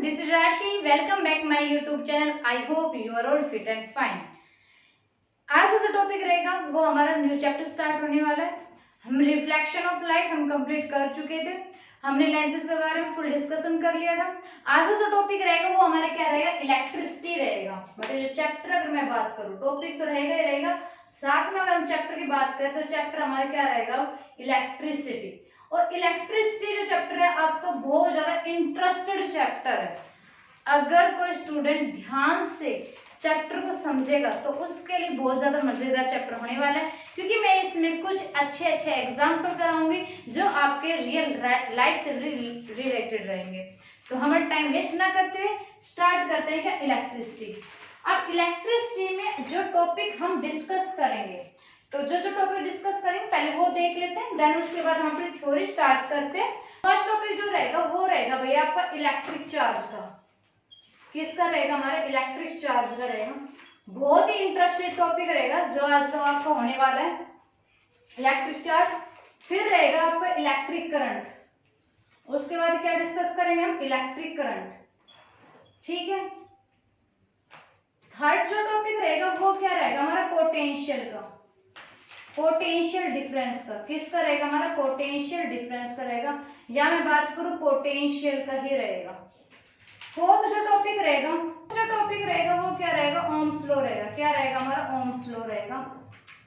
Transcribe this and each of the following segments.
this is Rashi. Welcome back my YouTube channel. I hope you are all fit and fine. आज का जो topic रहेगा वो हमारा न्यू चैप्टर स्टार्ट होने वाला है। हम रिफ्लेक्शन ऑफ लाइट हम कंप्लीट कर चुके थे। हमने लेंसेज के बारे में फुल डिस्कशन कर लिया था। आज का जो टॉपिक रहेगा वो हमारा क्या रहेगा, इलेक्ट्रिसिटी रहेगा। मतलब जो चैप्टर अगर मैं बात करूँ, टॉपिक तो रहेगा ही रहेगा, साथ में अगर हम चैप्टर की बात करें तो चैप्टर हमारा क्या रहेगा, इलेक्ट्रिसिटी। और इलेक्ट्रिसिटी जो चैप्टर है आपको बहुत ज्यादा इंटरेस्टेड चैप्टर है। अगर कोई स्टूडेंट ध्यान से चैप्टर को समझेगा तो उसके लिए बहुत ज्यादा मजेदार चैप्टर होने वाला है, क्योंकि मैं इसमें कुछ अच्छे अच्छे एग्जाम्पल कराऊंगी जो आपके रियल लाइफ से रिलेटेड रहेंगे। तो हमारा टाइम वेस्ट ना करते हुए स्टार्ट करते हैं क्या, इलेक्ट्रिसिटी। अब इलेक्ट्रिसिटी में जो टॉपिक हम डिस्कस करेंगे, तो जो टॉपिक डिस्कस करेंगे पहले वो देख लेते हैं, देन उसके बाद हम फिर थ्योरी स्टार्ट करते हैं। फर्स्ट टॉपिक जो रहेगा वो रहेगा भैया आपका इलेक्ट्रिक चार्ज का। किसका रहेगा, हमारा इलेक्ट्रिक चार्ज का रहेगा। बहुत ही इंटरेस्टेड टॉपिक रहेगा जो आज का आपका होने वाला है, इलेक्ट्रिक चार्ज। फिर रहेगा आपका इलेक्ट्रिक करंट। उसके बाद क्या डिस्कस करेंगे हम, इलेक्ट्रिक करंट, ठीक है। थर्ड जो टॉपिक रहेगा वो क्या रहेगा, हमारा पोटेंशियल का, पोटेंशियल डिफरेंस का। किसका रहेगा, हमारा पोटेंशियल डिफरेंस का रहेगा, या मैं बात करूं पोटेंशियल का ही रहेगा। फोर्थ जो टॉपिक रहेगा वो क्या रहेगा, ओम्स लॉ रहेगा। क्या रहेगा, हमारा ओम्स लॉ रहेगा।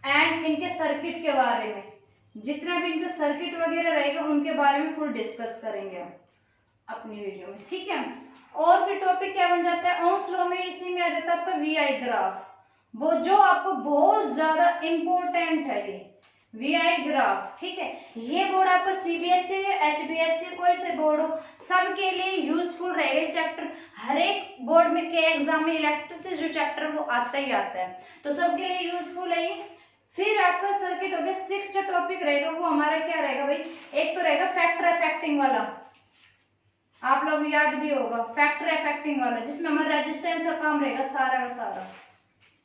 एंड इनके सर्किट के बारे में, जितना भी इनके सर्किट वगैरह रहेगा उनके बारे में फुल डिस्कस करेंगे हम अपनी वीडियो में, ठीक है। और फिर टॉपिक क्या बन जाता है, ओम्स लॉ में इसी में आ जाता है आपका वीआई ग्राफ, वो जो आपको बहुत ज्यादा इंपॉर्टेंट है, ये वीआई ग्राफ, ठीक है। ये बोर्ड आपका सीबीएसई है, एचबीएसई, कोई से बोर्ड हो, सबके लिए यूजफुल रहेगा चैप्टर। हर एक बोर्ड में के एग्जाम में इलेक्ट्रिसिटी जो चैप्टर वो आता ही आता है, तो सबके लिए यूजफुल है ये। फिर आपका सर्किट हो गया। सिक्स्थ जो टॉपिक रहेगा वो हमारा क्या रहेगा भाई, एक तो रहेगा फैक्टर इफेक्टिंग वाला, आप लोग याद भी होगा फैक्टर इफेक्टिंग वाला, जिसमें हमारा रेजिस्टेंस का काम रहेगा सारा का सारा,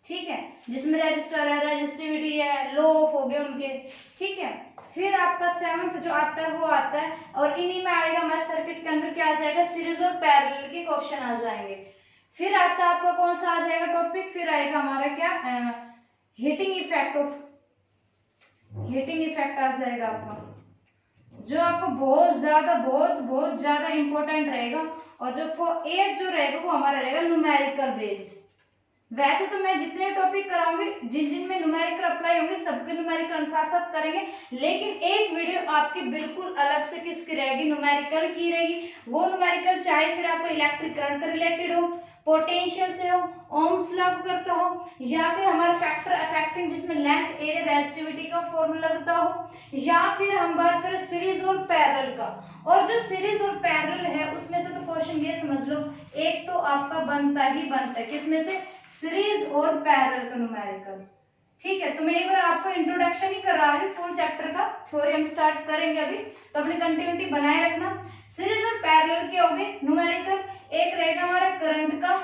ठीक है, जिसमें रजिस्टर है, रेजिस्टिविटी है, लो ऑफ हो गए उनके, ठीक है। फिर आपका सेवंथ जो आता है वो आता है, और इन्हीं में आएगा हमारे सर्किट के अंदर क्या आ जाएगा, सीरीज और पैरेलल के क्वेश्चन आ जाएंगे। फिर आता है आपका कौन सा आ जाएगा टॉपिक, फिर आएगा हमारा क्या, heating effect of, heating effect आ जाएगा आपका, जो आपको बहुत ज्यादा इंपॉर्टेंट रहेगा। और जो 8 जो रहेगा वो हमारा रहेगा न्यूमेरिकल बेस्ड। वैसे तो मैं जितने टॉपिक कराऊंगी जिन जिन में न्यूमेरिकल अप्लाई होंगे सबके न्यूमेरिकल साथ साथ करेंगे, लेकिन एक वीडियो आपकी बिल्कुल अलग से किसकी रहेगी, न्यूमेरिकल की रहेगी। वो न्यूमेरिकल चाहे फिर आपको इलेक्ट्रिक करंट से रिलेटेड हो, पोटेंशियल से हो, ओम्स लॉ करता हो, या फिर हमारा फैक्टर अफेक्टिंग जिसमें लेंथ एरिया रेजिस्टिविटी का फॉर्मूला लगता हो, या फिर हम बात करें सीरीज और पैरेलल का। और जो सीरीज और पैरेलल है उसमें से तो क्वेश्चन ये समझ लो, एक तो आपका बनता ही बनता है, किसमें से, सीरीज और पैरेलल का न्यूमेरिकल, ठीक है। तो मैं एक बार आपको इंट्रोडक्शन ही करा रही, फुल चैप्टर का थ्योरी हम स्टार्ट करेंगे अभी, तो अपनी कंटिन्यूटी बनाए रखना। सीरीज और पैरेलल के हो गए न्यूमेरिकल। एक रहेगा हमारा करंट का,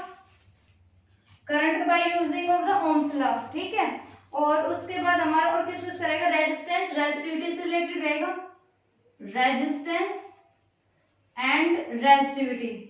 current by using of the Ohm's law, ठीक है। और उसके बाद हमारा और किस रहेगा, रेजिस्टेंस, रेजिस्टिविटी से रिलेटेड रहेगा, रेजिस्टेंस एंड रेजिस्टिविटी,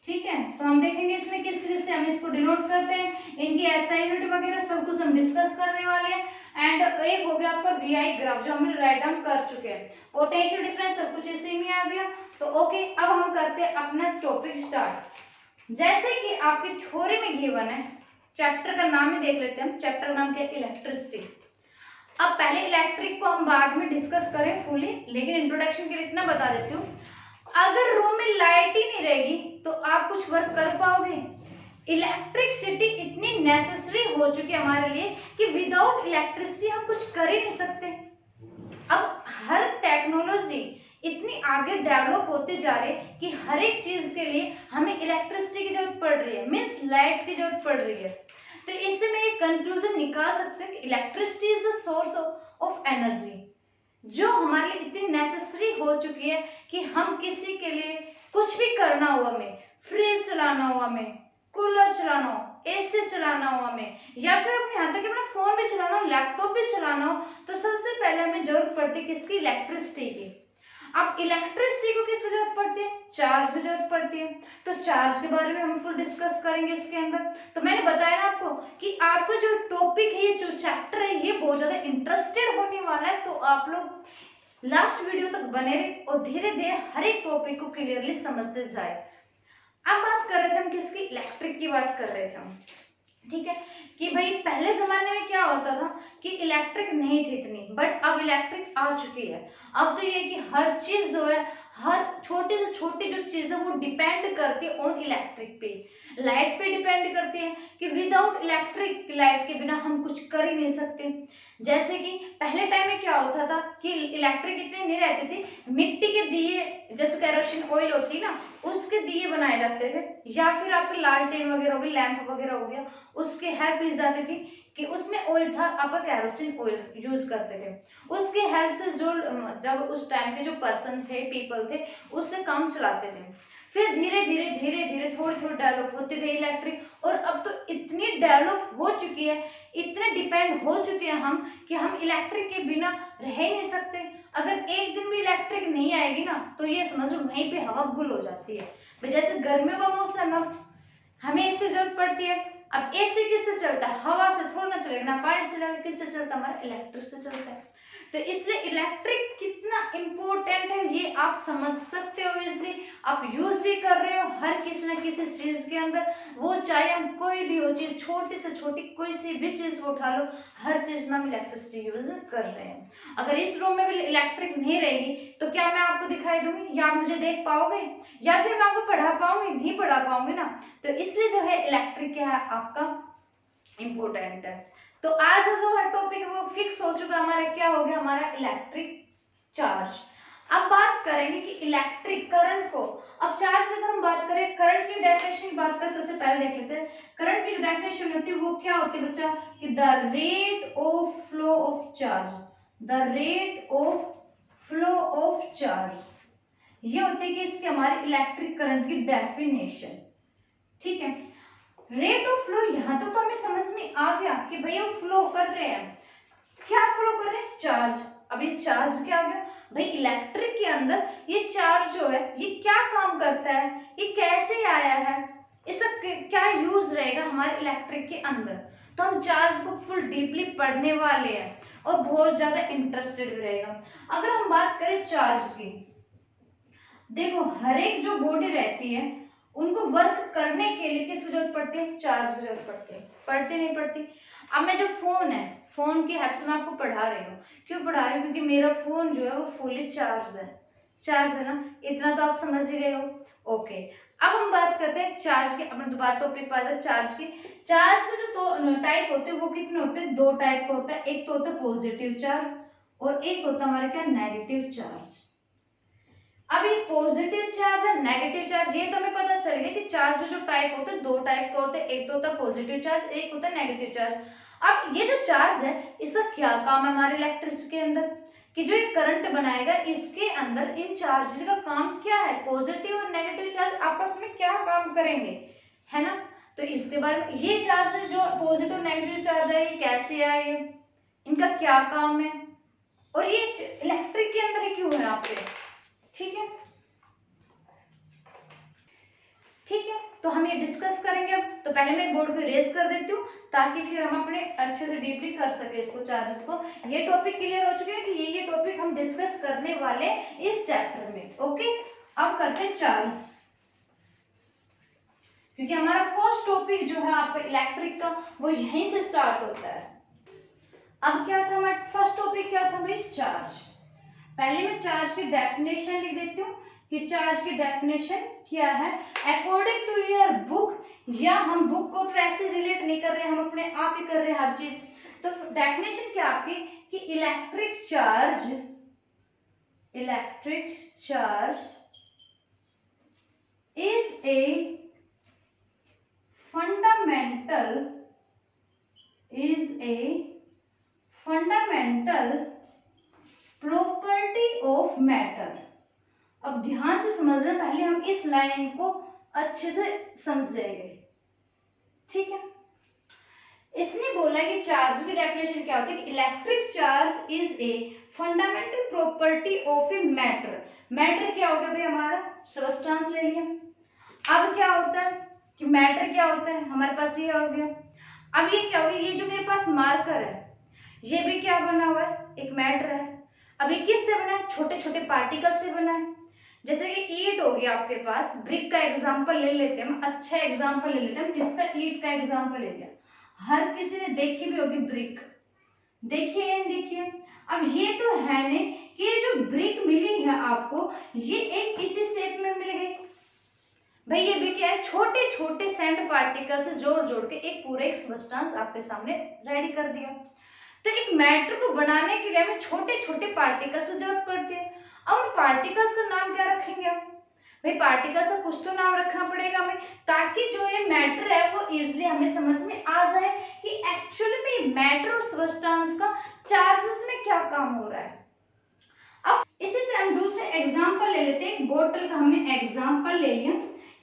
ठीक है। तो हम देखेंगे इसमें किस चीज से हम इसको डिनोट करते हैं, इनकी एसआई यूनिट वगैरह सब कुछ हम डिस्कस करने वाले हैं। एंड एक हो गया आपका वीआई ग्राफ जो हमने राइट डाउन कर चुके हैं, पोटेंशियल डिफरेंस सब कुछ इसी में आ गया। तो ओके, अब हम करते हैं अपना टॉपिक स्टार्ट। जैसे कि आपकी थ्योरी में गिवन है, चैप्टर का नाम ही देख लेते हैं हम, चैप्टर का नाम क्या है, इलेक्ट्रिसिटी। अब पहले इलेक्ट्रिक को हम बाद में डिस्कस करें फुली, लेकिन इंट्रोडक्शन के लिए इतना बता देती हूँ, अगर रूम में लाइट ही नहीं रहेगी तो आप कुछ वर्क कर पाओगे। इलेक्ट्रिसिटी इतनी नेसेसरी हो चुकी है हमारे लिए कि विदाउट इलेक्ट्रिसिटी हम कुछ कर ही नहीं सकते। अब हर टेक्नोलॉजी इतनी आगे डेवलप होते जा रही है कि हर एक चीज के लिए हमें इलेक्ट्रिसिटी की जरूरत पड़ रही है, मीन्स लाइट की जरूरत पड़ रही है। तो इससे मैं एक कंक्लूजन निकाल सकती हूँ कि electricity is the source of energy, जो हमारे लिए इतनी नेसेसरी हो चुकी है कि हम किसी के लिए कुछ भी करना हो, हमें फ्रिज चलाना हो, हमें कूलर चलाना हो, एसी चलाना हो हमें, या फिर अपने यहाँ तक अपना फोन भी चलाना हो, लैपटॉप भी चलाना हो, तो सबसे पहले हमें जरूरत पड़ती है किसकी, इलेक्ट्रिसिटी की। अब इलेक्ट्रिसिटी को किसकी जरूरत पड़ती है, चार्ज की जरूरत पड़ती है। तो चार्ज के बारे में हम फुल डिस्कस करेंगे इसके अंदर। तो मैंने बताया ना आपको कि आपका जो टॉपिक है, ये जो चैप्टर है, ये बहुत ज्यादा इंटरेस्टेड होने वाला है। तो आप लोग लास्ट वीडियो तक बने रहे और धीरे धीरे हर एक टॉपिक को क्लियरली समझते जाए। अब बात कर रहे थे हम किसकी, इलेक्ट्रिक की बात कर रहे थे हम, ठीक है, कि भाई पहले जमाने में क्या होता था कि इलेक्ट्रिक नहीं थी इतनी, बट अब इलेक्ट्रिक आ चुकी है। अब तो ये कि हर चीज जो है, हर छोटे से छोटी जो चीज है वो डिपेंड करती है ऑन इलेक्ट्रिक पे, लाइट पे डिपेंड करती है कि विदाउट इलेक्ट्रिक लाइट के बिना हम कुछ कर ही नहीं सकते। जैसे कि पहले टाइम में क्या होता था कि इलेक्ट्रिक इतने नहीं रहते थे, मिट्टी के दिए, जैसे केरोसिन ऑयल होती ना, उसके दिए बनाए जाते थे, या फिर आपके लालटेन वगैरह हो गए, लैंप वगैरह हो गया, उसके हेल्प ली जाती थी कि उसमें ऑयल था, आप केरोसिन ऑयल यूज करते थे। उसके हेल्प से जो जब उस टाइम के जो पर्सन थे, पीपल थे, उससे काम चलाते थे। फिर धीरे धीरे थोड़ी थोड़ी डेवलप होती गई इलेक्ट्रिक, और अब तो इतनी डेवलप हो चुकी है, इतने डिपेंड हो चुके हैं हम कि हम इलेक्ट्रिक के बिना रह ही नहीं सकते। अगर एक दिन भी इलेक्ट्रिक नहीं आएगी ना, तो ये समझ लो वहीं पे हवा गुल हो जाती है। जैसे गर्मियों का मौसम है, हमें एसी जरूरत पड़ती है। अब एसी किससे चलता है, हवा से थोड़ा ना चलेगा, ना पानी से चलेगा, किससे चलता है, हमारा इलेक्ट्रिक से चलता है। तो इसलिए इलेक्ट्रिक कितना इम्पोर्टेंट है ये आप समझ सकते हो इजली, आप यूज भी कर रहे हो हर किसी न किसी चीज के अंदर। वो चाहे हम कोई भी हो चीज, छोटी से छोटी कोई सी भी चीज को उठा लो, हर चीज में हम इलेक्ट्रिसिटी यूज कर रहे हैं। अगर इस रूम में भी इलेक्ट्रिक नहीं रहेगी तो क्या मैं आपको दिखाई दूंगी, या आप मुझे देख पाओगे, या फिर मैं आपको पढ़ा पाऊंगी, नहीं पढ़ा पाऊंगी ना। तो इसलिए जो है इलेक्ट्रिक क्या है आपका इम्पोर्टेंट है। तो आज का जो है टॉपिक वो फिक्स हो चुका, हमारा क्या हो गया, हमारा इलेक्ट्रिक चार्ज। अब बात करेंगे कि इलेक्ट्रिक करंट को, अब चार्ज की अगर हम बात करें, करंट की डेफिनेशन की बात करें, सबसे पहले देख लेते हैं करंट की जो डेफिनेशन होती है वो क्या होती है बच्चा, कि the rate of flow of charge, the rate of flow of charge, ये होती है कि इसकी हमारी इलेक्ट्रिक करंट की डेफिनेशन। ठीक है, रेट ऑफ फ्लो यहां तक तो हमें समझ में आ गया कि भैया वो फ्लो कर रहे हैं, क्या फ्लो कर रहे हैं, चार्ज। अब ये चार्ज क्या आ गया भाई, इलेक्ट्रिक के अंदर ये चार्ज जो है ये क्या काम करता है, ये कैसे आया है, इसका क्या यूज रहेगा हमारे इलेक्ट्रिक के अंदर। तो हम चार्ज को फुल डीपली पढ़ने वाले हैं और बहुत ज्यादा इंटरेस्टेड भी रहेगा। अगर हम बात करें चार्ज की, देखो हर एक जो बॉडी रहती है उनको वर्क करने के लिए किसकी जरूरत पड़ती है, चार्ज की जरूरत पड़ती है, पड़ती नहीं पड़ती। अब मैं जो फोन है, फोन की हेल्प से मैं आपको पढ़ा रही हूँ, क्यों पढ़ा रही हूँ, क्योंकि मेरा फोन जो है वो फुली चार्ज है, चार्ज है ना, इतना तो आप समझ ही गए हो। ओके, अब हम बात करते हैं चार्ज के, अपने दोबारा टॉपिक पर आ जाए चार्ज की। चार्ज के जो टाइप होते हैं वो कितने होते हैं, दो टाइप का होता है, एक तो होता है पॉजिटिव चार्ज और एक होता है हमारा क्या, नेगेटिव चार्ज। अब ये पॉजिटिव चार्ज है, नेगेटिव चार्ज, ये तो हमें पता चल गया कि चार्ज जो टाइप होते हैं दो टाइप का होते हैं, एक तो होता है पॉजिटिव चार्ज, एक होता है नेगेटिव चार्ज। अब ये जो चार्ज है इसका क्या काम है हमारे इलेक्ट्रिसिटी के अंदर, कि जो एक करंट बनाएगा इसके अंदर इन चार्जेस का काम क्या है, पॉजिटिव और नेगेटिव चार्ज आपस में क्या काम करेंगे, है ना। तो इसके बारे में, ये चार्ज जो पॉजिटिव नेगेटिव चार्ज है ये कैसे आए, इनका क्या काम है, और ये इलेक्ट्रिक के अंदर क्यों है आपके, ठीक है। ठीक है, तो हम ये डिस्कस करेंगे। अब तो पहले मैं बोर्ड को इरेज कर देती हूँ ताकि फिर हम अपने अच्छे से डीपली कर सके इसको, चार्जेस को। ये टॉपिक क्लियर हो चुके हैं कि ये टॉपिक हम डिस्कस करने वाले इस चैप्टर में। ओके, अब करते हैं चार्ज, क्योंकि हमारा फर्स्ट टॉपिक जो है आपका इलेक्ट्रिक का वो यहीं से स्टार्ट होता है। अब क्या था हमारा फर्स्ट टॉपिक, क्या था भाई, चार्ज। पहले मैं चार्ज की डेफिनेशन लिख देती हूँ कि चार्ज की डेफिनेशन क्या है अकॉर्डिंग टू योर बुक, या हम बुक को तो ऐसे रिलेट नहीं कर रहे, हम अपने आप ही कर रहे हैं हर चीज। तो डेफिनेशन क्या आपकी, कि electric charge is a fundamental property of matter. अब ध्यान से समझ रहे, पहले हम इस लाइन को अच्छे से समझेंगे, ठीक है। इसने बोला कि चार्ज की डेफिनेशन क्या होती है, कि electric charge is a fundamental property of a matter. Matter क्या हो गया भाई हमारा, सब्सटेंस ले लिया। अब क्या होता है कि मैटर क्या होता है, हमारे पास ये हो गया। अब ये क्या हो गया, ये जो मेरे पास मार्कर है ये भी क्या बना हुआ है, एक मैटर है। अब ये किससे बना है, छोटे छोटे पार्टिकल से बना है। जैसे कि ईंट हो गया आपके पास, ब्रिक का एग्जांपल ले लेते हैं हम, अच्छा एग्जांपल ले लेते हैं जिसका ईंट का एग्जांपल ले लिया। हर किसी ने देखी भी होगी ब्रिक, देखिए या नहीं देखिए। अब ये तो है नहीं कि ये जो ब्रिक मिली है आपको ये एक इसी शेप में मिल गई, भाई ये भी क्या है, छोटे छोटे सैंड पार्टिकल से जोड़ जोड़ के एक पूरा एक सब्सटेंस आपके सामने रेडी कर दिया। तो एक मैटर को बनाने के लिए हमें छोटे छोटे पार्टिकल्स की जरूरत पड़ती है। अब उन पार्टिकल्स का नाम क्या रखेंगे हम, भाई पार्टिकल्स का कुछ तो नाम रखना पड़ेगा हमें, ताकि जो ये मैटर है वो इजीली हमें समझ में आ जाए कि एक्चुअली में मैटर और सब्सटेंस का चार्जेस में क्या काम हो रहा है। अब इसी तरह हम दूसरे एग्जांपल ले लेते हैं। बोतल का हमने एग्जांपल ले लिया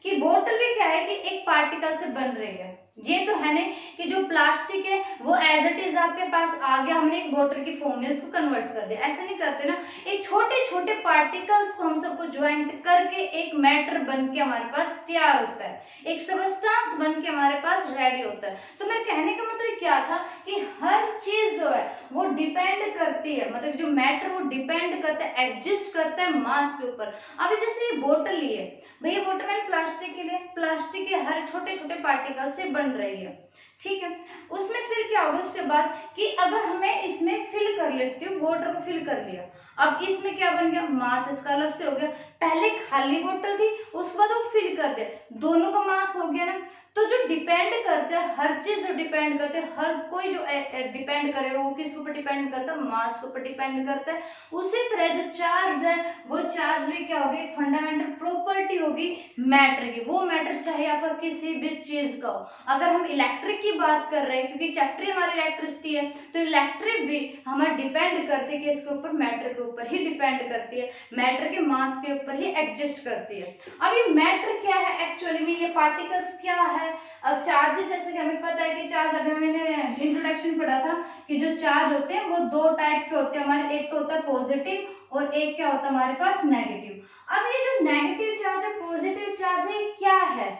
कि बोतल भी क्या है कि एक पार्टिकल से बन रही है। ये तो है नहीं कि जो प्लास्टिक है वो एज इट इज आपके पास आ गया, हमने एक बोतल की फॉर्म में उसको कन्वर्ट कर दिया, ऐसा नहीं करते ना। एक छोटे छोटे पार्टिकल्स को हम सबको ज्वाइंट करके एक मैटर बन के हमारे पास तैयार होता है, एक सब्सटेंस बन के हमारे पास रेडी होता है। तो मेरे कहने का मतलब क्या था कि हर चीज जो है वो डिपेंड करती है, मतलब जो मैटर वो डिपेंड करता है, एग्जिस्ट करता है मास के ऊपर। अभी जैसे ये बोतल ली है, भैया बोतल में प्लास्टिक के लिए, प्लास्टिक के हर छोटे छोटे पार्टिकल से बन रही है, ठीक है। उसमें फिर क्या होगा उसके बाद कि अगर हमें इसमें फिल कर लेती हूँ, वाटर को फिल कर लिया, अब इसमें क्या बन गया, मास इसका अलग से हो गया। पहले खाली बोतल थी उसके बाद वो फिल कर दिया, दोनों का मास हो गया ना। तो जो डिपेंड करता है, हर चीज जो डिपेंड करते हैं, हर कोई जो डिपेंड करेगा वो किस ऊपर डिपेंड करता है, मास के ऊपर डिपेंड करता है। उसी तरह जो चार्ज है वो चार्ज भी क्या होगी, एक फंडामेंटल प्रॉपर्टी होगी मैटर की। वो मैटर चाहे आपका किसी भी चीज का हो। अगर हम इलेक्ट्रिक की बात कर रहे हैं, क्योंकि चैप्टर हमारी इलेक्ट्रिसिटी है, तो इलेक्ट्रिक भी हमारा डिपेंड करती है किसके ऊपर, मैटर के ऊपर ही डिपेंड करती है, मैटर के मास के ऊपर ही एग्जिस्ट करती है। अब ये मैटर क्या है एक्चुअली में, ये पार्टिकल्स क्या है। अब चार्जेस, जैसे कि हमें पता है कि चार्ज, अभी मैंने इंट्रोडक्शन पढ़ा था कि जो चार्ज होते हैं वो दो टाइप के होते हैं हमारे, एक तो होता है पॉजिटिव और एक क्या होता है हमारे पास नेगेटिव। अब ये जो नेगेटिव चार्ज है, पॉजिटिव चार्ज है, क्या है,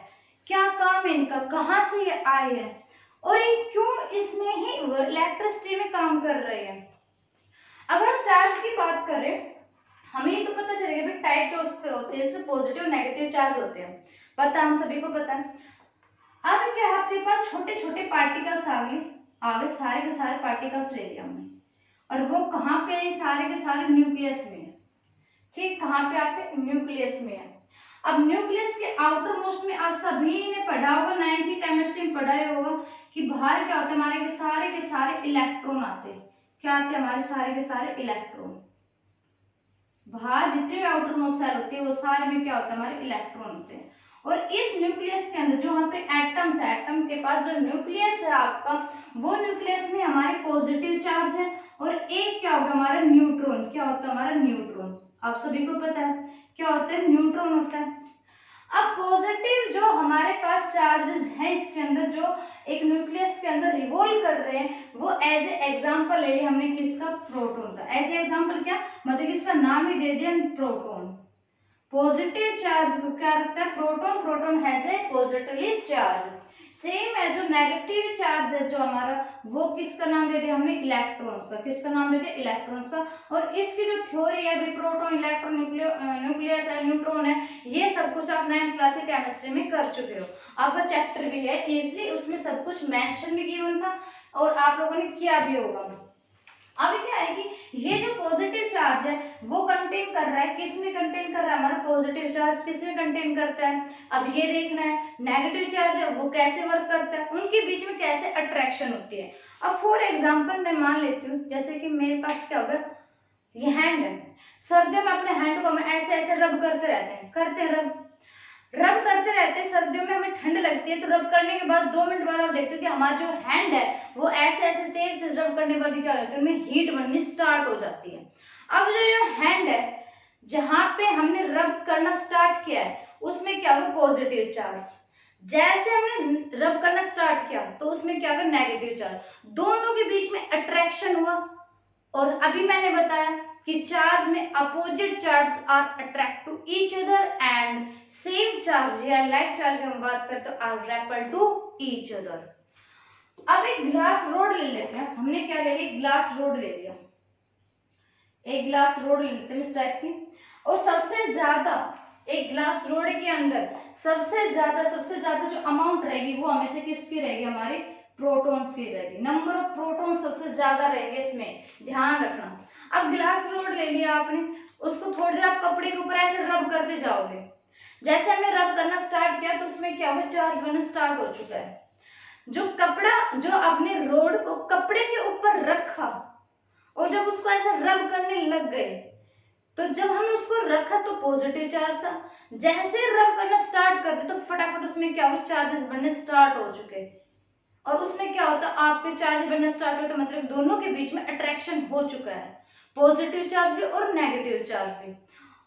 क्या काम है इनका, कहाँ से ये आए हैं और ये क्यों इसमें ही इलेक्ट्रिसिटी में काम कर रहे हैं। अगर हम चार्ज की बात करें, हमें ये तो पता चलेगा भाई टाइप जो उसके होते हैं, इसमें पॉजिटिव और नेगेटिव चार्ज होते हैं, पता हम सभी को पता है। अब क्या है आपके पास छोटे छोटे पार्टिकल्स आगे सारे के सारे पार्टिकल्स ले लिया हमने, और वो कहाँ पे है, सारे के सारे न्यूक्लियस में है, ठीक, कहाँ पे आपके न्यूक्लियस में है। अब न्यूक्लियस के आउटर मोस्ट में आप सभी ने पढ़ा होगा, 9th की केमिस्ट्री में पढ़ा होगा कि बाहर क्या होता है, हमारे के सारे इलेक्ट्रॉन आते हैं। क्या आते हैं, हमारे सारे के सारे इलेक्ट्रॉन। बाहर जितने भी आउटर मोस्ट सेल होती है वो सारे में क्या होता है, हमारे इलेक्ट्रॉन होते हैं। और इस न्यूक्लियस के अंदर जो वहाँ पे एटम्स है, एटम के पास जो न्यूक्लियस है आपका, वो न्यूक्लियस में हमारे पॉजिटिव चार्ज है, और एक क्या होगा हमारा न्यूट्रॉन, क्या होता है हमारा न्यूट्रॉन, आप सभी को पता है क्या होता है, न्यूट्रॉन होता है। अब पॉजिटिव जो हमारे पास चार्जेस हैं इसके अंदर, जो एक न्यूक्लियस के अंदर रिवॉल्व कर रहे हैं, वो एज ए एग्जांपल ले लिया हमने किसका, प्रोटॉन का। एज ए एग्जांपल क्या, मतलब इसका नाम ही दे दिया प्रोटॉन। पॉजिटिव चार्ज को क्या रखता है, proton, proton has a positively charge. Same as जो नेगेटिव चार्ज है जो हमारा, वो किसका नाम दे दिया हमने, इलेक्ट्रॉन्स का। किसका नाम दे दिया, इलेक्ट्रॉन्स का। और इसकी जो थ्योरी है भी, प्रोटॉन, इलेक्ट्रॉन, न्यूक्लियस है, न्यूट्रॉन है, ये सब कुछ आप 9th क्लास की केमिस्ट्री में कर चुके हो। आपका चैप्टर भी है, इसलिए उसमें सब कुछ मेंशन भी गिवन था और आप लोगों ने किया भी होगा। अभी क्या है कि ये जो पॉजिटिव चार्ज है वो कंटेन कर रहा है, किस में कंटेन कर रहा है, हमारा पॉजिटिव चार्ज किस में कंटेन करता है। अब ये देखना है नेगेटिव चार्ज है वो कैसे वर्क करता है, उनके बीच में कैसे अट्रैक्शन होती है। अब फॉर एग्जांपल मैं मान लेती हूँ, जैसे कि मेरे पास क्या होगा, ये हैंड है, सर्दियों में अपने हैंड को हम ऐसे ऐसे रब करते रहते हैं, करते हैं रब करते रहते हैं। सर्दियों में हमें ठंड लगती है तो रब करने के बाद 2 मिनट बाद आप देखते हो कि हमारा जो हैंड है वो ऐसे ऐसे तेज से रब करने के बाद क्या होता है, उनमें हीट बननी स्टार्ट हो जाती है। अब जो हैंड है जहां पे हमने रब करना स्टार्ट किया है उसमें क्या होगा, पॉजिटिव चार्ज। जैसे हमने रब करना स्टार्ट किया तो उसमें क्या होगा, नेगेटिव चार्ज। दोनों के बीच में अट्रैक्शन हुआ। और अभी मैंने बताया कि चार्ज में opposite charge are attract to each other and same charge या लाइक चार्ज हम बात करें तो are repel to each other. अब एक ग्लास रोड ले लेते हैं, हमने क्या ले लिया, ग्लास रोड ले लिया, एक ग्लास रोड ले लेते हैं इस टाइप की, और सबसे ज्यादा एक ग्लास रोड के अंदर सबसे ज्यादा जो अमाउंट रहेगी वो हमेशा किसकी रहेगी, हमारी प्रोटॉन्स की रहेगी। नंबर ऑफ प्रोटॉन सबसे ज्यादा रहेंगे, इसमें ध्यान रखना। अब ग्लास रोड ले लिया आपने, उसको थोड़ी देर आप कपड़े के ऊपर ऐसे रब करते जाओगे, जैसे हमने रब करना स्टार्ट किया तो उसमें क्या हुआ, चार्ज बनना स्टार्ट हो चुका है। जो कपड़ा, जो आपने रोड को कपड़े के ऊपर रखा और जब उसको ऐसे रब करने लग गए, तो जब हमने उसको रखा तो पॉजिटिव चार्ज था, जैसे रब करना स्टार्ट करते तो फटाफट उसमें क्या हो, चार्जेस बनने स्टार्ट हो चुके, और उसमें क्या होता, आपके चार्ज बनना स्टार्ट हुए तो मतलब दोनों के बीच में अट्रैक्शन हो चुका है, पॉजिटिव चार्ज भी और नेगेटिव चार्ज भी।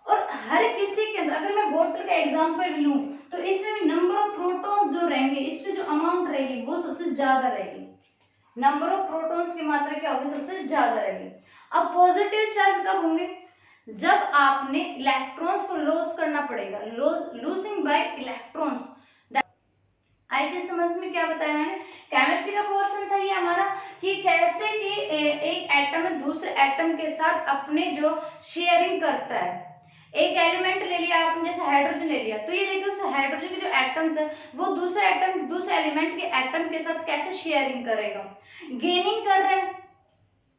और हर किसी के अंदर, अगर मैं बोतल का एग्जांपल लूं तो इसमें नंबर ऑफ प्रोटॉन्स जो रहेंगे, इसमें जो अमाउंट रहेगी वो सबसे ज्यादा रहेगी, नंबर ऑफ प्रोटॉन्स की मात्रा क्या होगी, सबसे ज्यादा रहेगी। अब पॉजिटिव चार्ज कब होंगे, जब आपने इलेक्ट्रॉन्स को लॉस करना पड़ेगा, लूजिंग बाय इलेक्ट्रॉन्स। आई थी समझ में, क्या बताया मैंने, केमिस्ट्री का पोर्शन था ये हमारा, कि कैसे कि एक एटम है दूसरे एटम के साथ अपने जो शेयरिंग करता है। एक एलिमेंट ले लिया आपने, जैसे हाइड्रोजन ले लिया, तो ये देखिए उस हाइड्रोजन के जो एटम्स है वो दूसरे एटम, दूसरे एलिमेंट के एटम के साथ कैसे शेयरिंग करेगा, गेनिंग कर रहा है।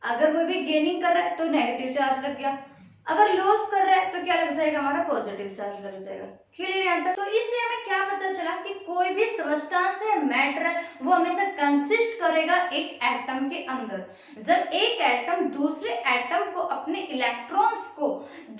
अगर वो भी गेनिंग कर रहा है तो नेगेटिव चार्ज लग गया, अगर लॉस कर रहा है तो क्या लग जाएगा, हमारा पॉजिटिव चार्ज लग जाएगा। क्लियर है तक? तो इससे हमें क्या पता चला कि कोई भी सब्सटेंस है, मैटर है, वो हमेशा कंसिस्ट करेगा एक एटम के अंदर। जब एक एटम दूसरे एटम को अपने इलेक्ट्रॉन्स को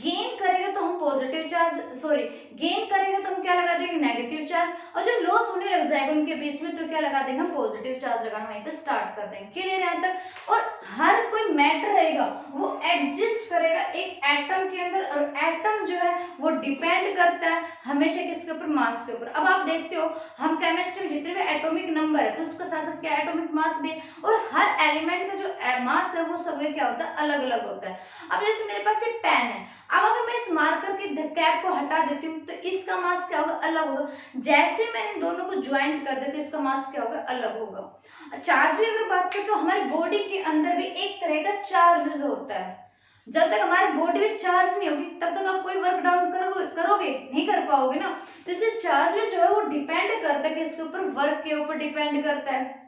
गेन करेगा तो हम पॉजिटिव चार्ज, सॉरी गेन करेगा तो हम क्या लगा देंगे, नेगेटिव चार्ज, और जब लॉस होने लग जाएगा उनके बीच में तो क्या लगा देंगे, हम पॉजिटिव चार्ज लगाना वहीं पे स्टार्ट कर देंगे। क्लियर है तक? और हर कोई मैटर रहेगा वो एग्जिस्ट करेगा एक एटम के अंदर, और एटम जो है वो डिपेंड करता है हमेशा किसके ऊपर, मास के ऊपर। अब आप देखते हो हम केमिस्ट्री में जितने भी एटॉमिक नंबर है तो उसका साथ साथ क्या एटॉमिक मास भी है, और हर एलिमेंट का जो मास है वो सब में क्या होता है, अलग अलग होता है। अब जैसे मेरे पास एक पेन है, अब अगर मैं इस मार्कर के कैप को हटा देती हूँ तो इसका मास क्या होगा, अलग होगा। जैसे मैं इन दोनों को ज्वाइंट कर देती हूँ इसका मास क्या होगा, अलग होगा। चार्ज की अगर बात करें तो हमारी बॉडी के अंदर भी एक तरह का चार्ज होता है। जब तक हमारी बॉडी में चार्ज नहीं होगी तब तक आप कोई वर्क डाउन करोगे नहीं कर पाओगे ना। तो इससे चार्ज जो है वो डिपेंड करता है किसके ऊपर, वर्क के ऊपर डिपेंड करता है।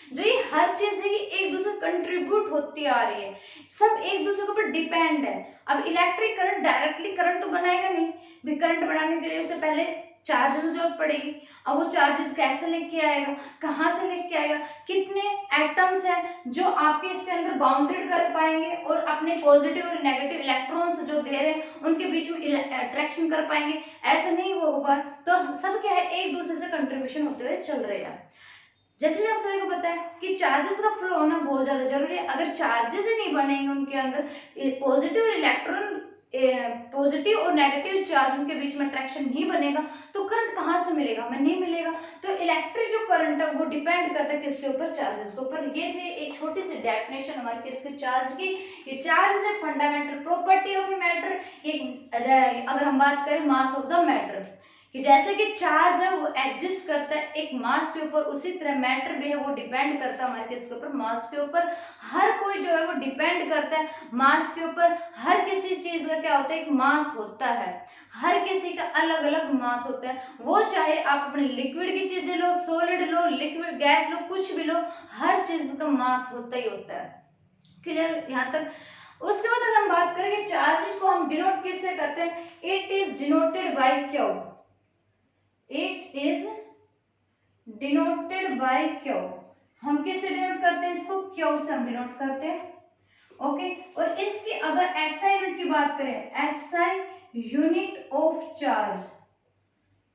जो ये हर चीज है ये एक दूसरे कंट्रीब्यूट होती आ रही है, सब एक दूसरे के ऊपर डिपेंड है। अब इलेक्ट्रिक करंट डायरेक्टली करंट तो बनाएगा नहीं, भी करंट बनाने के लिए उससे पहले चार्जेस की जरूरत पड़ेगी। अब वो चार्जेस कैसे लेके आएगा, कहाँ से लेके आएगा, कितने एटम्स हैं जो आपके इसके अंदर बाउंडेड कर पाएंगे और अपने पॉजिटिव और नेगेटिव इलेक्ट्रॉन्स जो दे रहे हैं उनके बीच में अट्रैक्शन कर पाएंगे, ऐसा नहीं वो होगा। तो सब क्या है, एक दूसरे से कंट्रीब्यूशन होते हुए चल रहे हैं। जैसे आप सभी को पता है कि चार्जेस का फ्लो होना बहुत ज्यादा जरूरी है। अगर चार्जेस ही नहीं बनेंगे उनके अंदर, पॉजिटिव इलेक्ट्रॉन, पॉजिटिव और नेगेटिव चार्ज उनके बीच में अट्रैक्शन नहीं बनेगा तो करंट कहाँ से मिलेगा, हमें नहीं मिलेगा। तो इलेक्ट्रिक जो करंट है वो डिपेंड करता है किसके ऊपर, चार्जेस के ऊपर। ये थी एक छोटी सी डेफिनेशन हमारी किसके, चार्ज की। ये charge is a fundamental property of a matter. अगर हम बात करें मास ऑफ द मैटर, कि जैसे कि चार्ज है वो एग्जिस्ट करता है एक मास के ऊपर, उसी तरह मैटर भी है वो डिपेंड करता है हमारे किसके ऊपर, मास के ऊपर। हर कोई जो है वो डिपेंड करता है मास के ऊपर। हर किसी चीज का क्या होता है, एक मास होता है, हर किसी का अलग अलग मास होता है। वो चाहे आप अपने लिक्विड की चीजें लो, सॉलिड लो, लिक्विड गैस लो, कुछ भी लो, हर चीज का मास होता ही होता है। क्लियर यहाँ तक? उसके बाद अगर हम बात करें कि चार्जेस को हम डिनोट किससे करते हैं, it is denoted by Q. It is denoted by Q। हम किससे डिनोट करते हैं इसको, Q से हम डिनोट करते हैं। ओके, और इसकी अगर SI यूनिट की बात करें, SI unit of charge,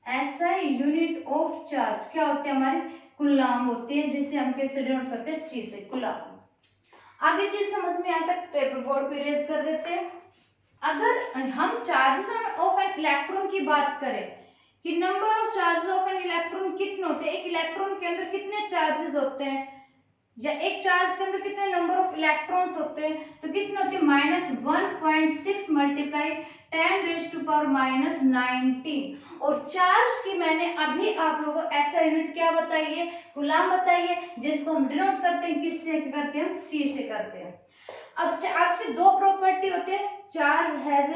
SI unit of charge क्या होती है हमारी, कूलाम होती है, जिसे हम किससे डिनोट करते हैं, C से, कूलाम। आगे चीज समझ में आया तक तो बोर्ड को इरेज कर देते हैं। अगर हम चार्जेस ऑफ एन इलेक्ट्रॉन की बात करें कि number of charges of an electron कितने होते हैं, एक इलेक्ट्रॉन के अंदर कितने चार्जेस होते हैं, या एक चार्ज के अंदर कितने नंबर ऑफ इलेक्ट्रॉन्स होते हैं, तो कितने होते हैं -1.6 मल्टीप्लाई 10⁻⁻⁹ और चार्ज की मैंने अभी आप लोगों को ऐसा यूनिट क्या बताई है, कूलम बताई है, जिसको हम डिनोट करते हैं किससे करते हैं, सी से करते हैं। अब चार्ज की दो प्रॉपर्टी होते हैं, चार्ज हैज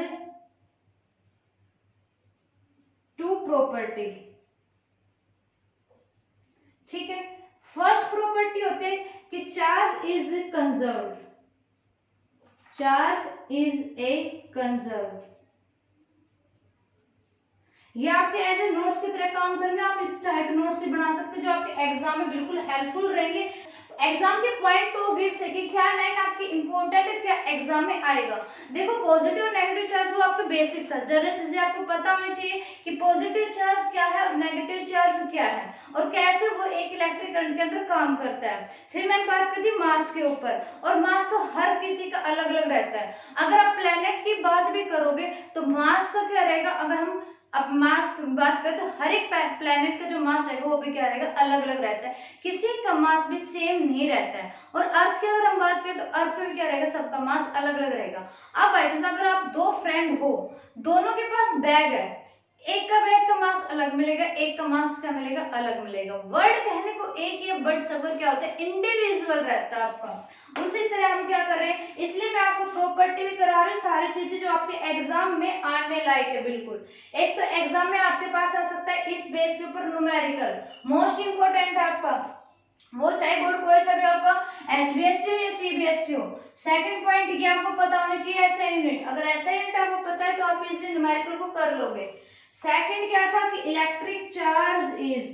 टू प्रॉपर्टी, ठीक है। फर्स्ट प्रॉपर्टी होते हैं कि charge is conserved, charge is a conserved. ये आपके ऐसे नोट्स की तरह काम करेंगे, आप इस चाहे तो नोट्स से बना सकते हैं जो आपके एग्जाम में बिल्कुल हेल्पफुल रहेंगे। एग्जाम के पॉइंट ऑफ व्यू से कि क्या लाइन आपकी इंपॉर्टेंट है, क्या एग्जाम में आएगा। देखो पॉजिटिव और नेगेटिव चार्ज वो आपका बेसिक था, जनरल चीजें आपको पता होनी चाहिए कि पॉजिटिव चार्ज क्या है और नेगेटिव चार्ज क्या है और कैसे वो एक इलेक्ट्रिक करंट के अंदर काम करता है। फिर मैंने बात कर दी मास के ऊपर, और मास तो हर किसी का अलग अलग रहता है। अगर आप प्लेनेट की बात भी करोगे तो मास का क्या रहेगा, अगर हम अब मास की बात करें तो हर एक प्लेनेट का जो मास रहेगा वो भी क्या रहेगा, अलग अलग रहता है, किसी का मास भी सेम नहीं रहता है। और अर्थ की अगर हम बात करें तो अर्थ पे भी क्या रहेगा, सबका मास अलग अलग रहेगा। अब बाई चांस अगर आप दो फ्रेंड हो, दोनों के पास बैग है, एक का बैग का मास अलग मिलेगा, एक का मास क्या मिलेगा, अलग मिलेगा। वर्ड कहने को एक ही है बट सबका क्या होता है, इंडिविजुअल रहता है आपका। उसी तरह हम क्या कर रहे हैं, इसलिए मैं आपको प्रॉपर्टी भी करा रही हूँ, सारी चीजें जो आपके एग्जाम में आने लायक है बिल्कुल। एक तो एग्जाम में आपके पास आ सकता है इस बेस के ऊपर न्यूमेरिकल, मोस्ट इंपोर्टेंट है आपका, वो चाहे बोर्ड कोई सा भी आपका एचबीएससी हो या सीबीएसई हो। सेकंड पॉइंट ये आपको पता होना चाहिए ऐसा यूनिट, अगर ऐसा यूनिट आपको पता है तो आप इस न्यूमेरिकल को कर लोगे। सेकंड क्या था कि इलेक्ट्रिक चार्ज इज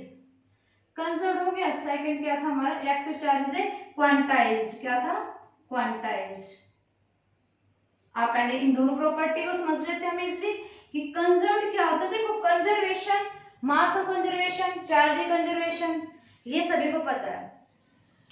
कंजर्व्ड हो गया। सेकंड क्या था हमारा, इलेक्ट्रिक चार्ज इज क्वांटाइज्ड, क्या था, क्वांटाइज्ड। आप पहले इन दोनों प्रॉपर्टी को समझ लेते हैं हम इसलिए कि कंजर्व्ड क्या होता है। देखो conservation, mass of conservation, charge conservation, ये सभी को पता है।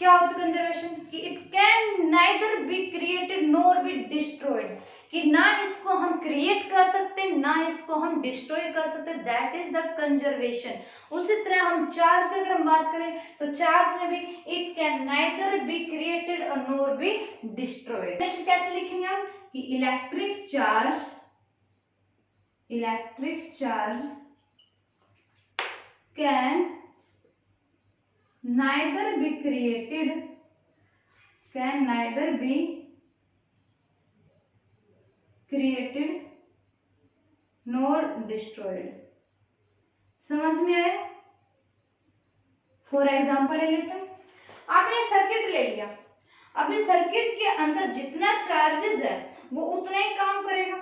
क्या होता है कंजर्वेशन, कि it can neither be created nor be destroyed, कि ना इसको हम क्रिएट कर सकते ना इसको हम डिस्ट्रॉय कर सकते, दैट इज द कंजर्वेशन। उसी तरह हम चार्ज की अगर हम बात करें तो चार्ज में भी it can neither be created और नॉर बी डिस्ट्रॉयड। कैसे लिखेंगे हम कि electric charge can neither be created nor destroyed। समझ में आया? फॉर एग्जाम्पल ले लेते हैं, आपने सर्किट ले लिया, अब इस सर्किट के अंदर जितना चार्जेस है वो उतना ही काम करेगा,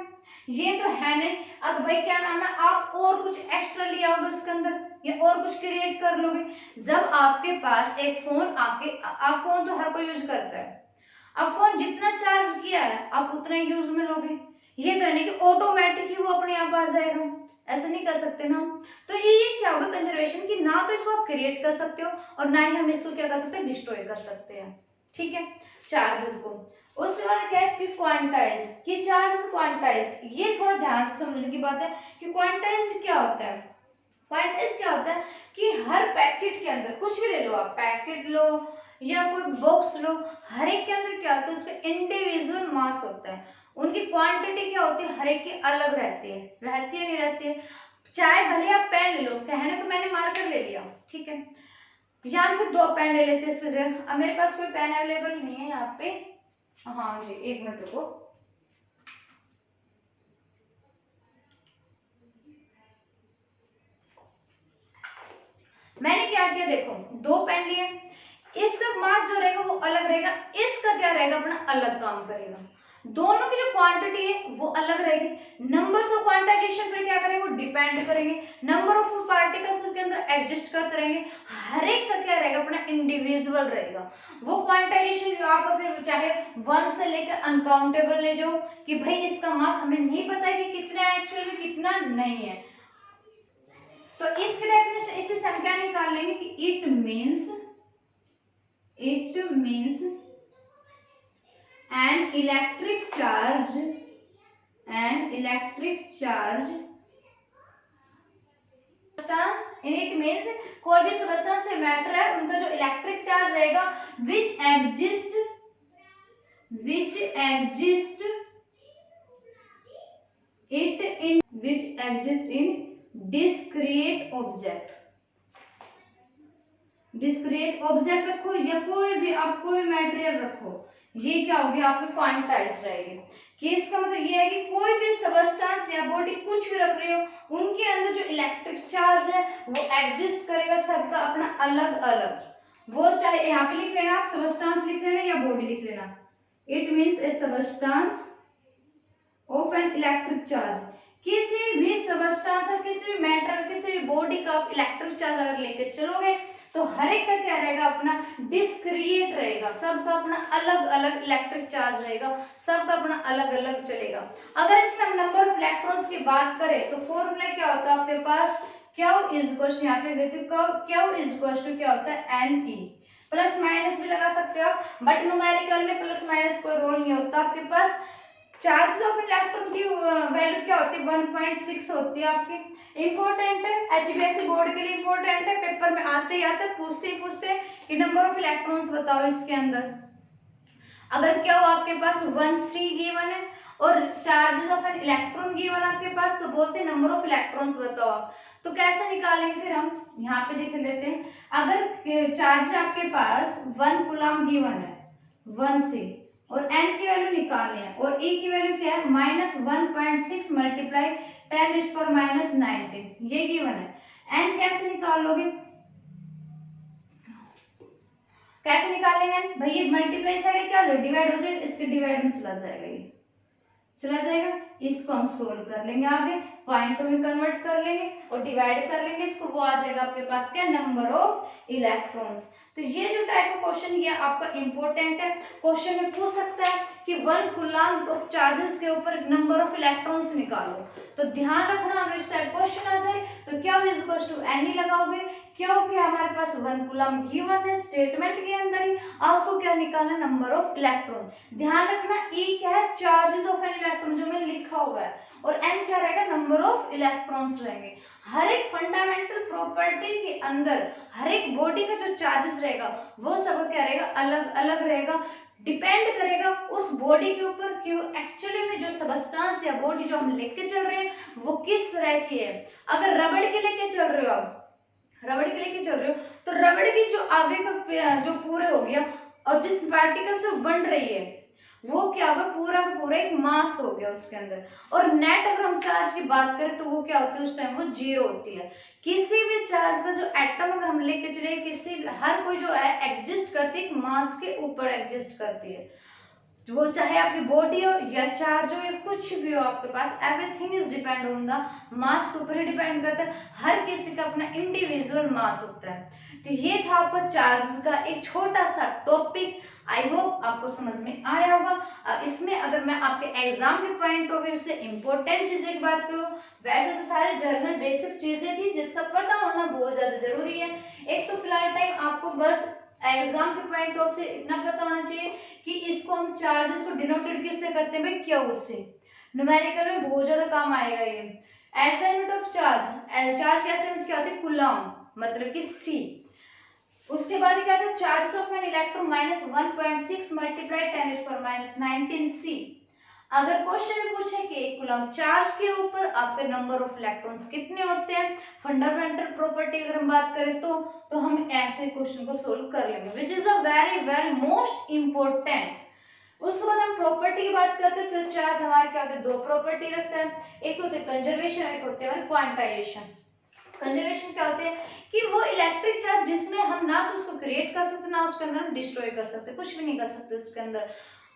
ये तो है नहीं। अब भाई क्या नाम है, आप और कुछ एक्स्ट्रा ले आओगे उसके अंदर या और कुछ क्रिएट कर लोगे। जब आपके पास एक फोन आके, आप फोन तो हर कोई यूज करता है, अब फोन जितना चार्ज किया है आप उतना ही यूज में लोगे, ये तो है नहीं कि ऑटोमेटिक ही वो अपने आप आ जाएगा, ऐसा नहीं कर सकते ना। तो ये क्या होगा कंजर्वेशन, की ना तो इसको आप क्रिएट कर सकते हो और ना ही हम इसको क्या कर सकते हैं, डिस्ट्रॉय कर सकते हैं, ठीक है, चार्जेस को। उसके बाद क्या है कि क्वांटाइज्ड, कि चार्ज क्वांटाइज्ड, ये थोड़ा ध्यान से समझने की बात है कि क्वांटाइज्ड क्या होता है। क्वांटाइज्ड क्या होता है कि हर पैकेट के अंदर, कुछ भी ले लो आप, पैकेट लो या कोई बॉक्स लो, हर एक के अंदर क्या होता है, उसका इंडिविजुअल मास होता है, उनकी क्वांटिटी क्या होती है, हर एक की अलग रहती है नहीं रहती है। चाहे भले आप पेन ले लो, कहने को मैंने मार्कर ले लिया, ठीक है, या फिर दो पेन ले लेते इस वजह, अब मेरे पास कोई पेन अवेलेबल नहीं है यहाँ पे, हाँ जी एक मिनट रुको, मैंने क्या किया, देखो दो पेन लिए, इसका मास जो रहेगा वो अलग रहेगा, इसका क्या रहेगा, अपना अलग काम करेगा, दोनों की जो क्वांटिटी है वो अलग रहेगी, नंबर्स ऑफ क्वांटाइजेशन पे क्या करेंगे, वो डिपेंड करेंगे, नंबर ऑफ पार्टिकल्स उनके अंदर एडजस्ट करते रहेंगे, हर एक का क्या रहेगा, अपना इंडिविजुअल रहेगा। वो क्वांटाइजेशन जो आपका फिर चाहे 1 से लेकर अनकाउंटेबल ले जाओ कि भाई इसका मास हमें नहीं पता है कि कितना है एक्चुअल में, कितना नहीं है, तो इसकी डेफिनेशन इससे हम क्या निकाल लेंगे कि it means an electric charge substance in it means कोई भी सब्सटेंस या मैटर है उनका जो इलेक्ट्रिक चार्ज रहेगा which exist in discrete object रखो या कोई भी आप कोई भी मटेरियल रखो, ये क्या होगी आपकी क्वांटाइज रहेगी। कि इसका मतलब ये है कि कोई भी सबस्टेंस या बॉडी कुछ भी रख रही हो उनके अंदर जो इलेक्ट्रिक चार्ज है वो एग्जिस्ट करेगा, सबका अपना अलग अलग। वो चाहे यहाँ पे लिख लेना आप सबस्टेंस लिख लेना या बॉडी लिख लेना। It means A substance of an electric charge, किसी भी सबस्टेंस है, किसी भी मैटर, किसी भी बॉडी का आप इलेक्ट्रिक चार्ज अगर लेके चलोगे तो हर एक का क्या रहेगा अपना डिस्क्रिएट रहेगा, सबका अपना अलग अलग इलेक्ट्रिक चार्ज रहेगा, सबका अपना अलग अलग चलेगा। अगर इसमें हम नंबर ऑफ इलेक्ट्रॉन्स की बात करें तो फॉर्मूला क्या होता है आपके पास, Q इज इक्वल टू, यहाँ पे देती हूँ Q इज इक्वल टू क्या होता है Ne, प्लस माइनस भी लगा सकते हो बट न्यूमेरिकल में प्लस माइनस कोई रोल नहीं होता। आपके पास चार्जेस ऑफ इलेक्ट्रॉन की वैल्यू क्या होती है 1.6 होती है आपकी। इंपॉर्टेंट है, एचबीएससी बोर्ड के लिए इंपॉर्टेंट है, पेपर में आते ही आते पूछते कि नंबर ऑफ इलेक्ट्रॉन्स बताओ इसके अंदर। अगर क्या हो आपके पास 1C गिवन है और charges of an electron given आपके पास तो बोलते हैं नंबर ऑफ इलेक्ट्रॉन्स बताओ। तो कैसे निकालेंगे फिर हम यहाँ पे देख लेते हैं। अगर चार्ज आपके पास 1 कूलम गिवन है 1C और n की वैल्यू निकालनी है और e की वैल्यू क्या है -1.6 मल्टीप्लाई 10⁻⁹ ये गिवन है। n कैसे निकाल लोगे, कैसे निकालेंगे भाई, ये मल्टीप्लाई साइड क्या हो जाएगा डिवाइड हो जाएगा, इसके डिवाइड में चला जाएगा, ये चला जाएगा। इसको हम सोल्व कर लेंगे, आगे पॉइंट में कन्वर्ट कर लेंगे और डिवाइड कर लेंगे इसको, वो आ जाएगा आपके पास क्या नंबर ऑफ इलेक्ट्रॉन्स। तो ये जो टाइप का क्वेश्चन ये आपका इंपॉर्टेंट है, क्वेश्चन में पूछ सकता है कि 1 कूलम ऑफ चार्जेस के ऊपर नंबर ऑफ इलेक्ट्रॉन्स निकालो। तो ध्यान रखना अगर इस टाइप क्वेश्चन आ जाए तो क्या इज इक्वल टू Ne लगाओगे, क्योंकि हमारे पास 1 कूलम गिवन है स्टेटमेंट के अंदर ही, आपको क्या निकालना नंबर ऑफ इलेक्ट्रॉन। ध्यान रखना E क्या है चार्जेस ऑफ एन इलेक्ट्रॉन जो मैंने लिखा हुआ है और n क्या रहेगा नंबर ऑफ इलेक्ट्रॉन्स रहेंगे। हर एक फंडामेंटल प्रॉपर्टी के अंदर हर एक बॉडी का जो चार्जेस रहेगा वो सब क्या रहेगा अलग अलग रहेगा, डिपेंड करेगा उस बॉडी के ऊपर कि एक्चुअली में जो सबस्टेंस या बॉडी जो हम लेके चल रहे हैं वो किस तरह की है। अगर रबड़ के लेके चल रहे हो आप, रबड़ के लेके चल रहे हो तो रबड़ की जो आगे का जो पूरे हो गया और जिस पार्टिकल से बन रही है वो क्या होगा पूरा का पूरा एक मास हो गया उसके अंदर। और नेट अगर हम चार्ज की बात करें तो वो क्या होती है उस टाइम वो जीरो होती है। किसी भी चार्ज का जो एटम अगर हम लेके चले किसी भी हर कोई जो है एग्जिस्ट करती है मास के ऊपर एग्जिस्ट करती है, वो चाहे आपकी बॉडी हो या चार्ज हो या कुछ भी हो आपके पास, everything is depend on the mass के ऊपर ही डिपेंड करता है। हर किसी का अपना इंडिविजुअल मास होता है। तो ये था आपको चार्जेस का एक छोटा सा टॉपिक, आई होप आपको समझ में आया होगा। इसमें अगर मैं आपके एग्जाम के पॉइंट ऑफ व्यू से इंपॉर्टेंट चीजें की बात करूँ, वैसे तो सारे जर्नल बेसिक चीजें थी जिसका पता होना बहुत ज्यादा जरूरी है। एक तो फिलहाल टाइम आपको बस एग्जाम के पॉइंट ऑफ से इतना पता होना चाहिए कि इसको हम चार्जेस को डिनोटेड किससे करते हैं भाई क्यू से। न्यूमेरिकल में बहुत ज्यादा काम आएगा ये। ऐसा यूनिट ऑफ चार्ज, चार्ज की ऐसा यूनिट क्या होती है कूलम, मतलब कि C। उसके बाद क्या था charge of an electron -1.6 multiply 10⁻⁹ C। अगर क्वेश्चन में पूछे कि एक कूलम चार्ज के ऊपर आपके नंबर ऑफ इलेक्ट्रॉन्स कितने होते हैं, फंडामेंटल प्रॉपर्टी अगर हम बात करें तो हम ऐसे क्वेश्चन को सोल्व कर लेंगे, which is a very very most important. उसके बाद हम प्रॉपर्टी की बात करते हैं तो चार्ज हमारे क्या होते हैं दो प्रॉपर्टी रखता है, एक होते हैं कंजर्वेशन, एक होते हैं क्वांटाइजेशन। कंजर्वेशन क्या होते हैं कि वो इलेक्ट्रिक चार्ज जिसमें हम ना तो उसको क्रिएट कर सकते ना उसके अंदर हम डिस्ट्रॉय कर सकते, कुछ भी नहीं कर सकते, उसके अंदर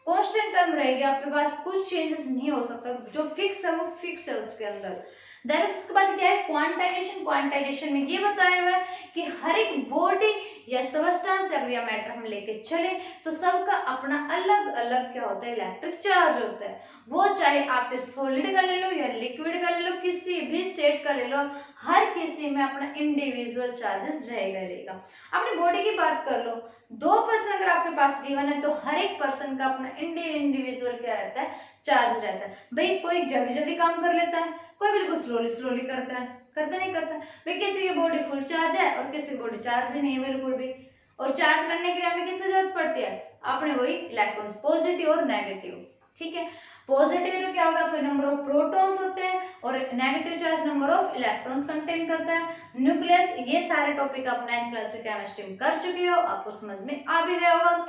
कांस्टेंट टर्म रहेगी आपके पास, कुछ चेंजेस नहीं हो सकता, जो फिक्स है वो फिक्स है उसके अंदर। देन उसके बाद क्या है क्वांटाइजेशन। क्वांटाइजेशन में ये बताया हुआ है कि हर एक बॉडी या सबस्टेंस या मैटर हम लेके चले तो सबका अपना अलग अलग क्या होता है इलेक्ट्रिक चार्ज होता है। वो चाहे आप फिर सॉलिड का ले लो या लिक्विड का ले लो, किसी भी स्टेट का ले लो, हर किसी में अपना इंडिविजुअल चार्जेस रहेगा। अपनी बॉडी की बात कर लो, 2% अगर आपके पास गिवन है तो हर एक पर्सन का अपना इंडिविजुअल क्या रहता है चार्ज रहता है। भाई कोई जल्दी जल्दी काम कर लेता है, कोई बिल्कुल स्लोली करता है, करता नहीं करता। भाई किसी की बॉडी फुल चार्ज है और किसी की बॉडी चार्ज ही नहीं है बिल्कुल भी, और चार्ज करने के लिए हमें किसकी जरूरत पड़ती है, आपने वही इलेक्ट्रॉन्स, पॉजिटिव और नेगेटिव। ठीक है, पॉजिटिव तो क्या होगा, आपके नंबर ऑफ प्रोटॉन्स होते हैं, और negative charge number of electrons contain करता है। न्यूक्लियस, ये सारे टॉपिक आप 9th क्लास की केमिस्ट्री में कर चुके हो, आपको समझ में आ भी गया होगा।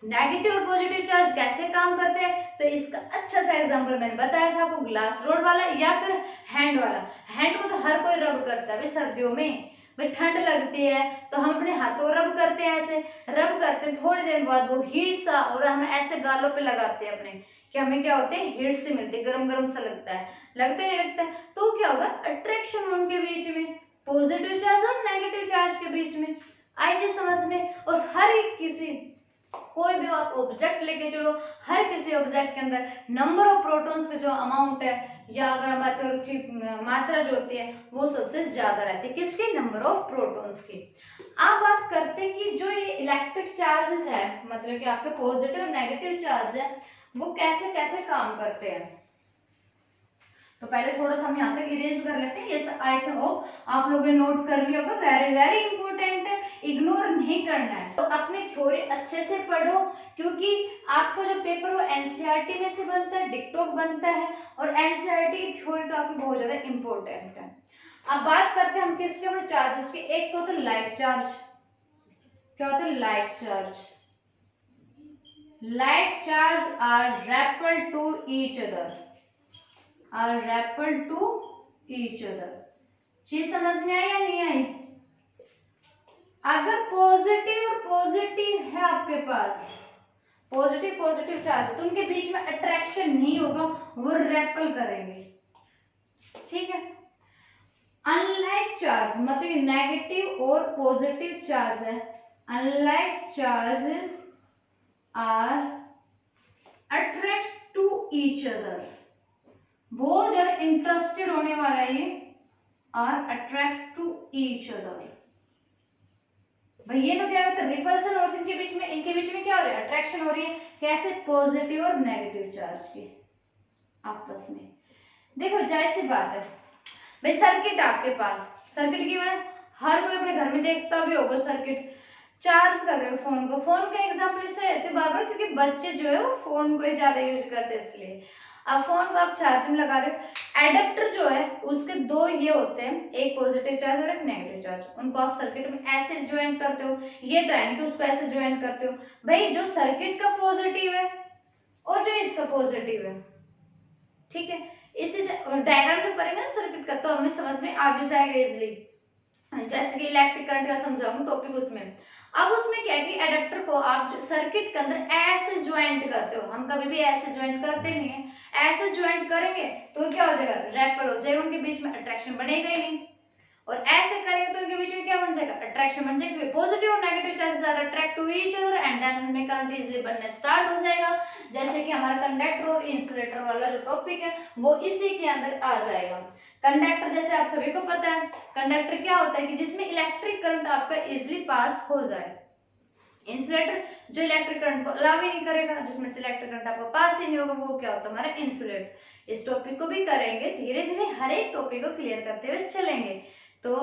नेगेटिव और पॉजिटिव चार्ज कैसे काम करते हैं, तो इसका अच्छा सा एग्जांपल मैंने बताया था आपको, ग्लास रोड वाला या फिर हैंड वाला। हैंड को तो हर कोई रब करता है भाई सर्दियों में, भाई ठंड लगती है तो हम अपने हाथों रब करते हैं, ऐसे रब करते हैं, थोड़ी देर बाद वो हीट सा, और हम ऐसे गालों पे लगाते हैं अपने, कि हमें क्या होते हैं, हीट से मिलती है, गरम गरम सा लगता है, लगता नहीं लगता है, तो क्या होगा, अट्रैक्शन उनके बीच में, पॉजिटिव चार्ज और नेगेटिव चार्ज के बीच में। आइए समझ में। और हर एक किसी, कोई भी आप ऑब्जेक्ट लेके चलो, हर किसी ऑब्जेक्ट के अंदर नंबर ऑफ प्रोटॉन्स के जो अमाउंट है, या अगर हम बात करें कि मात्रा जो होती है वो सबसे ज्यादा रहती है, किसके, नंबर ऑफ प्रोटॉन्स की। आप बात करते हैं कि जो ये इलेक्ट्रिक चार्जेस है, मतलब कि आपके पॉजिटिव और नेगेटिव चार्ज है, वो कैसे कैसे काम करते हैं। तो पहले थोड़ा सा हम यहाँ तक इरेज कर लेते हैं, ये आई होप आप लोगों ने नोट कर लिया होगा, वेरी वेरी इंपॉर्टेंट है, इग्नोर नहीं करना है। तो अपनी थ्योरी अच्छे से पढ़ो, क्योंकि आपको जो पेपर वो एनसीईआरटी में से बनता है, डिक्टोक बनता है, और एनसीईआरटी की थ्योरी तो आपकी बहुत ज्यादा इंपॉर्टेंट है। अब बात करते हैं हम किसके ऊपर, चार्जेस की। एक तो होता है लाइक चार्ज। क्या होता है, like charge. Like charge are repelled to each other, are repelled to each other। चीज समझ में आई या नहीं आई? अगर पॉजिटिव और पॉजिटिव है आपके पास, पॉजिटिव पॉजिटिव चार्ज, तो उनके बीच में अट्रैक्शन नहीं होगा, वो रेपेल करेंगे। ठीक है, अनलाइक चार्ज, मतलब नेगेटिव और पॉजिटिव चार्ज है, unlike charges are attract to each other, बहुत ज्यादा इंटरेस्टेड होने वाला है ये, are attract to each other. भाई ये तो क्या होता है, रिपल्सन और इनके बीच में, इनके बीच में क्या हो रहा है, अट्रैक्शन हो रही है। कैसे, पॉजिटिव और नेगेटिव चार्ज की आपस में। देखो जाहिर सी बात है भाई, सर्किट आपके पास, सर्किट की वजह हर कोई अपने घर में देखता भी होगा, सर्किट चार्ज कर रहे हो फोन को। फोन का एग्जांपल इसलिए लेते बार बार, क्योंकि बच्चे जो है वो फोन को ही ज्यादा यूज करते हैं, इसलिए। अब फोन को आप चार्जिंग लगा रहे हो, एडेप्टर जो है उसके दो ये होते हैं, एक पॉजिटिव चार्ज और एक नेगेटिव चार्ज, उनको आप सर्किट में ऐसे ज्वाइन करते हो। ये तो है नहीं कि उसको ऐसे ज्वाइन करते हो, भाई जो सर्किट का पॉजिटिव है और जो इसका पॉजिटिव है, ठीक है, इसी डायग्राम जब करेंगे ना सर्किट का, तो हमें समझ में आ भी जाएगा इजिली। जैसे कि इलेक्ट्रिक करंट का समझाऊंगा टॉपिक उसमें। अब उसमें क्या है कि एडेप्टर को आप सर्किट के अंदर ऐसे ज्वाइंट करते हो, हम कभी भी ऐसे ज्वाइंट करते नहीं है, ऐसे ज्वाइंट करेंगे तो क्या हो जाएगा, रेपेल हो जाएगा, उनके बीच में अट्रैक्शन बनेगा ही नहीं। और ऐसे करेंगे तो उनके बीच में क्या बन जाएगा, अट्रैक्शन बन जाएगा। पॉजिटिव और negative charges are attract to each other and then उनमें करंट इजीली बनना स्टार्ट हो जाएगा। जैसे कि हमारा कंडक्टर और इंसुलेटर वाला जो टॉपिक है वो इसी के अंदर आ जाएगा। कंडक्टर जैसे आप सभी को पता है, कंडक्टर क्या होता है कि जिसमें इलेक्ट्रिक करंट आपका इजीली पास हो जाए। इंसुलेटर जो इलेक्ट्रिक करंट को अलाउ ही नहीं करेगा, जिसमें से इलेक्ट्रिक करंट आपको पास ही नहीं होगा, वो क्या होता है, हमारा इंसुलेटर। इस टॉपिक को भी करेंगे, धीरे धीरे हर एक टॉपिक को क्लियर करते हुए चलेंगे। तो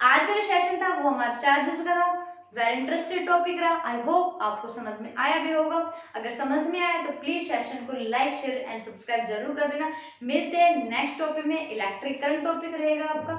आज का जो सेशन था वो हमारा चार्जेस का था, वेरी इंटरेस्टेड टॉपिक रहा। आई होप आपको समझ में आया भी होगा। अगर समझ में आया तो प्लीज सेशन को लाइक शेयर एंड सब्सक्राइब जरूर कर देना। मिलते हैं नेक्स्ट टॉपिक में, इलेक्ट्रिक करंट टॉपिक रहेगा आपका।